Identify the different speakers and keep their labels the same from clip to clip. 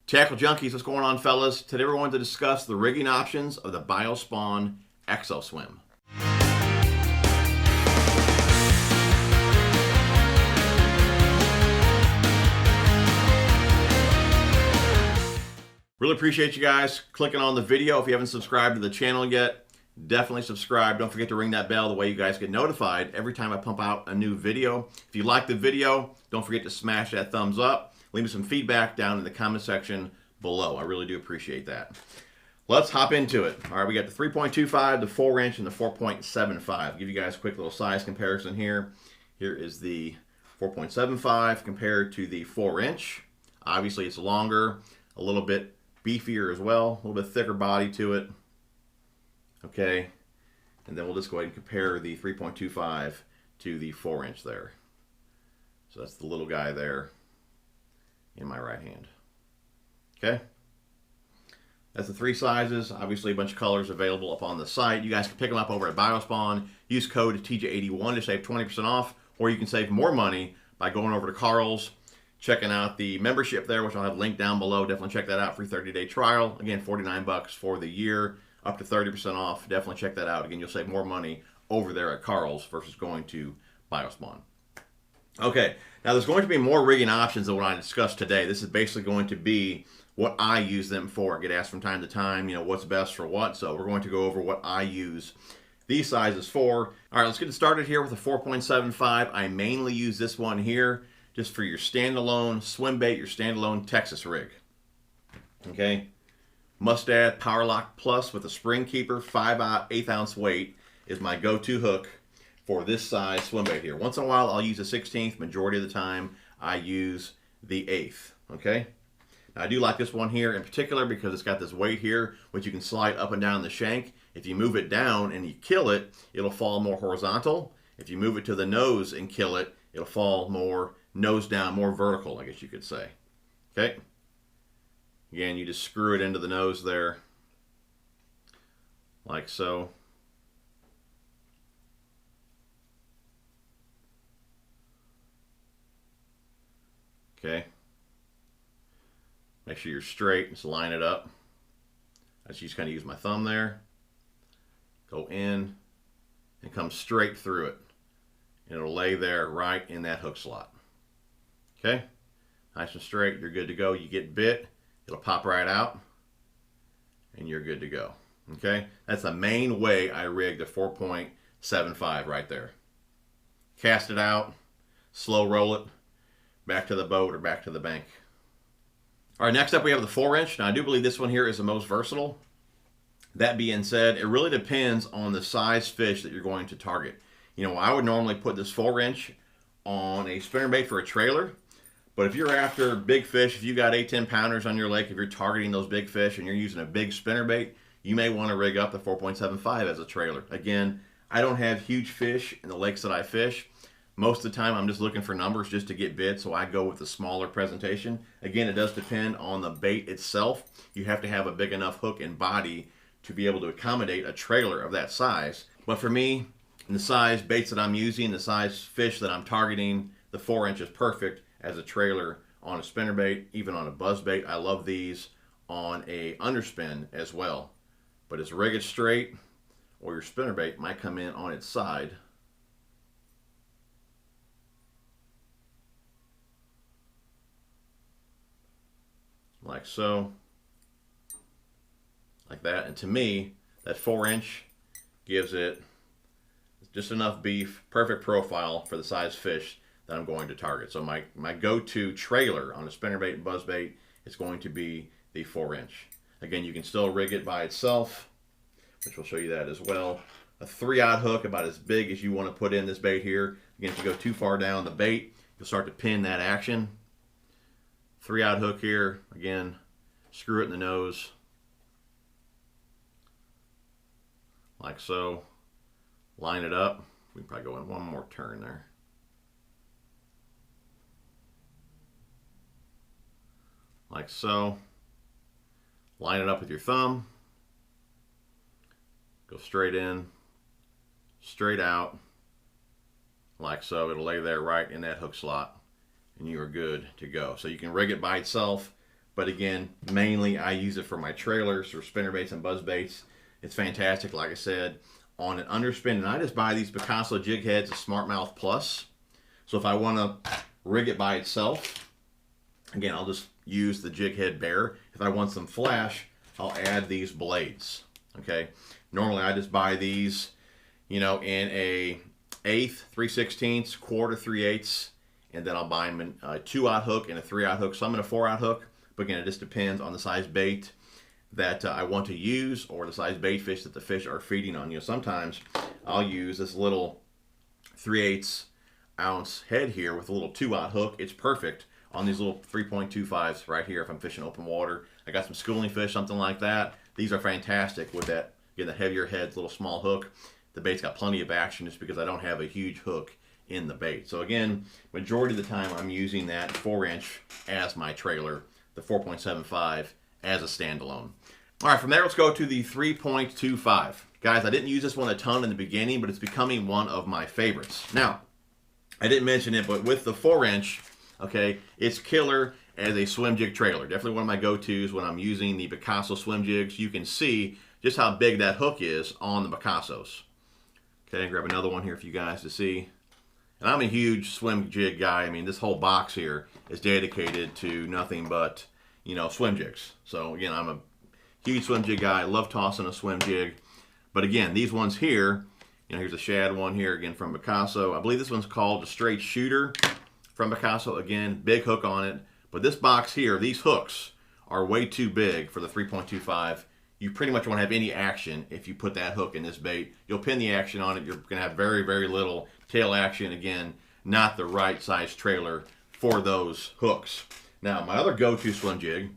Speaker 1: Tackle Junkies, what's going on, fellas? Today we're going to discuss the rigging options of the Biospawn ExoSwim. Really appreciate you guys clicking on the video. If you haven't subscribed to the channel yet, definitely subscribe. Don't forget to ring that bell, the way you guys get notified every time I pump out a new video. If you like the video, don't forget to smash that thumbs up. Leave me some feedback down in the comment section below. I really do appreciate that. Let's hop into it. All right, we got the 3.25, the 4-inch, and the 4.75. I'll give you guys a quick little size comparison here. Here is the 4.75 compared to the 4-inch. Obviously, it's longer, a little bit beefier as well, a little bit thicker body to it. Okay, and then we'll just go ahead and compare the 3.25 to the 4-inch there. So that's the little guy there in my right hand. Okay, that's the three sizes. Obviously a bunch of colors available up on the site. You guys can pick them up over at Biospawn. Use code TJ81 to save 20% off, or you can save more money by going over to Carl's, checking out the membership there, which I'll have linked down below. Definitely check that out. Free 30-day trial. Again, $49 for the year, up to 30% off. Definitely check that out. Again, you'll save more money over there at Carl's versus going to Biospawn. Okay, now there's going to be more rigging options than what I discussed today. This is basically going to be what I use them for. I get asked from time to time, what's best for what, so we're going to go over what I use these sizes for. All right, let's get started here with the 4.75. I mainly use this one here just for your standalone swim bait, your standalone Texas rig. Okay, Mustad Power Lock Plus with a spring keeper, 5/8 ounce weight is my go-to hook for this size swim bait here. Once in a while, I'll use a 16th. Majority of the time, I use the 1/8. Okay. Now, I do like this one here in particular because it's got this weight here, which you can slide up and down the shank. If you move it down and you kill it, it'll fall more horizontal. If you move it to the nose and kill it, it'll fall more nose down, more vertical, I guess you could say. Okay. Again, you just screw it into the nose there, like so. Okay. Make sure you're straight. Just line it up. I just kind of use my thumb there. Go in and come straight through it. And it'll lay there right in that hook slot. Okay. Nice and straight. You're good to go. You get bit, it'll pop right out, and you're good to go. Okay. That's the main way I rig the 4.75 right there. Cast it out, slow roll it, back to the boat or back to the bank. All right, next up we have the 4-inch. Now I do believe this one here is the most versatile. That being said, it really depends on the size fish that you're going to target. I would normally put this 4-inch on a spinnerbait for a trailer, but if you're after big fish, if you got 8-10 pounders on your lake, if you're targeting those big fish and you're using a big spinnerbait, you may want to rig up the 4.75 as a trailer. Again, I don't have huge fish in the lakes that I fish. Most of the time, I'm just looking for numbers just to get bit, so I go with the smaller presentation. Again, it does depend on the bait itself. You have to have a big enough hook and body to be able to accommodate a trailer of that size. But for me, the size baits that I'm using, the size fish that I'm targeting, the 4-inch is perfect as a trailer on a spinnerbait, even on a buzzbait. I love these on a underspin as well. But as rig it straight, or your spinnerbait might come in on its side. Like so, like that. And to me, that 4-inch gives it just enough beef, perfect profile for the size fish that I'm going to target. So my go-to trailer on a spinnerbait and buzzbait is going to be the 4-inch. Again, you can still rig it by itself, which will show you that as well. A 3/0 hook about as big as you want to put in this bait here. Again, if you go too far down the bait, you'll start to pin that action. 3/0 hook here, again, screw it in the nose, like so, line it up. We can probably go in one more turn there. Like so, line it up with your thumb, go straight in, straight out, like so. It'll lay there right in that hook slot, and you are good to go. So you can rig it by itself, But again, mainly I use it for my trailers or spinner baits and buzz baits. It's fantastic, like I said, on an underspin. And I just buy these Picasso jig heads, a Smartmouth Plus. So if I want to rig it by itself, again, I'll just use the jig head bare. If I want some flash, I'll add these blades. Okay. Normally I just buy these, you know, in a 1/8, 3/16, 1/4, 3/8, and then I'll buy them in a 2/0 hook and a 3/0 hook. Some in a 4/0 hook, but again, it just depends on the size bait that I want to use or the size bait fish that the fish are feeding on. You know, sometimes I'll use this little 3/8 ounce head here with a little 2/0 hook. It's perfect on these little 3.25s right here if I'm fishing open water. I got some schooling fish, something like that. These are fantastic with that, again, the heavier heads, little small hook. The bait's got plenty of action just because I don't have a huge hook in the bait. So again, majority of the time I'm using that 4-inch as my trailer, the 4.75 as a standalone. All right, from there, let's go to the 3.25. Guys, I didn't use this one a ton in the beginning, but it's becoming one of my favorites. Now, I didn't mention it, but with the 4-inch, okay, it's killer as a swim jig trailer. Definitely one of my go-tos when I'm using the Picasso swim jigs. You can see just how big that hook is on the Picassos. Okay, grab another one here for you guys to see. And I'm a huge swim jig guy. I mean, this whole box here is dedicated to nothing but, you know, swim jigs. So again, I'm a huge swim jig guy. I love tossing a swim jig. But again, these ones here, you know, here's a shad one here again from Picasso. I believe this one's called a straight shooter from Picasso. Again, big hook on it. But this box here, these hooks are way too big for the 3.25. You pretty much won't have any action if you put that hook in this bait. You'll pin the action on it. You're going to have very, very little tail action. Again, not the right size trailer for those hooks. Now, my other go-to swim jig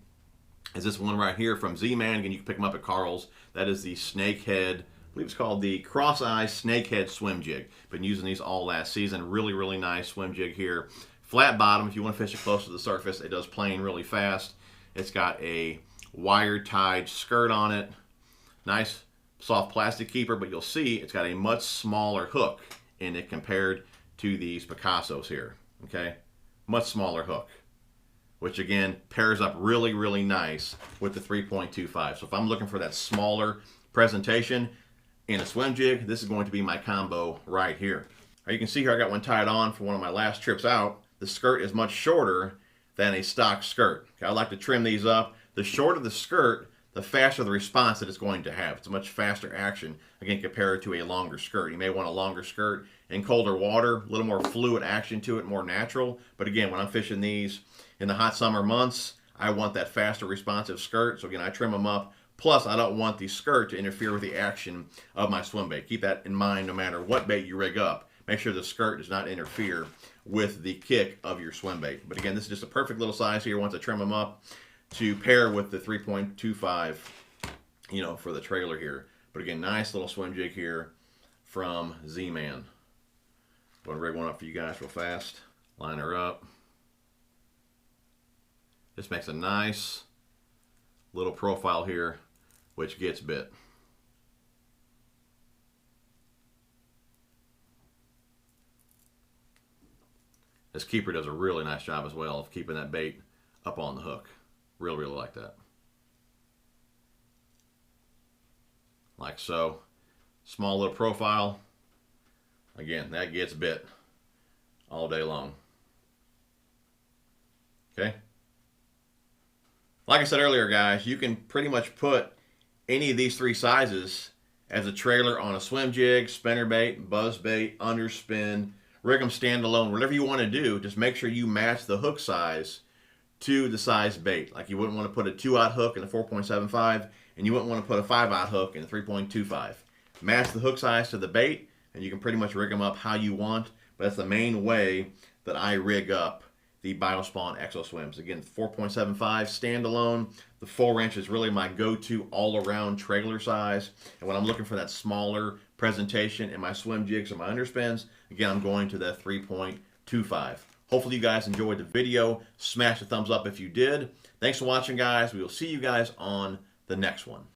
Speaker 1: is this one right here from Z-Man. Again, you can pick them up at Carl's. That is the Snakehead, I believe it's called the Cross-Eye Snakehead Swim Jig. Been using these all last season. Really, really nice swim jig here. Flat bottom. If you want to fish it close to the surface, it does plane really fast. It's got a wire-tied skirt on it. Nice soft plastic keeper, but you'll see it's got a much smaller hook in it compared to these Picassos here. Okay, much smaller hook, which again pairs up really, really nice with the 3.25. So if I'm looking for that smaller presentation in a swim jig, this is going to be my combo right here. You can see here I got one tied on for one of my last trips out. The skirt is much shorter than a stock skirt. Okay, I like to trim these up. The shorter the skirt, the faster the response that it's going to have. It's a much faster action, again, compared to a longer skirt. You may want a longer skirt in colder water, a little more fluid action to it, more natural. But again, when I'm fishing these in the hot summer months, I want that faster responsive skirt. So again, I trim them up. Plus, I don't want the skirt to interfere with the action of my swim bait. Keep that in mind no matter what bait you rig up. Make sure the skirt does not interfere with the kick of your swim bait. But again, this is just a perfect little size here once I trim them up to pair with the 3.25, you know, for the trailer here. But again, nice little swim jig here from Z-Man. I'm going to rig one up for you guys real fast. Line her up. This makes a nice little profile here, which gets bit. This keeper does a really nice job as well of keeping that bait up on the hook. Really, really like that. Like so. Small little profile. Again, that gets bit all day long. Okay? Like I said earlier, guys, you can pretty much put any of these three sizes as a trailer on a swim jig, spinnerbait, buzzbait, underspin, rig them standalone, whatever you want to do. Just make sure you match the hook size to the size bait. Like you wouldn't want to put a 2/0 hook in a 4.75, and you wouldn't want to put a 5/0 hook in a 3.25. Match the hook size to the bait, and you can pretty much rig them up how you want. But that's the main way that I rig up the Biospawn Exo Swims. Again, 4.75 standalone. The 4-inch is really my go-to all-around trailer size. And when I'm looking for that smaller presentation in my swim jigs or my underspins, again, I'm going to that 3.25. Hopefully you guys enjoyed the video. Smash the thumbs up if you did. Thanks for watching, guys. We will see you guys on the next one.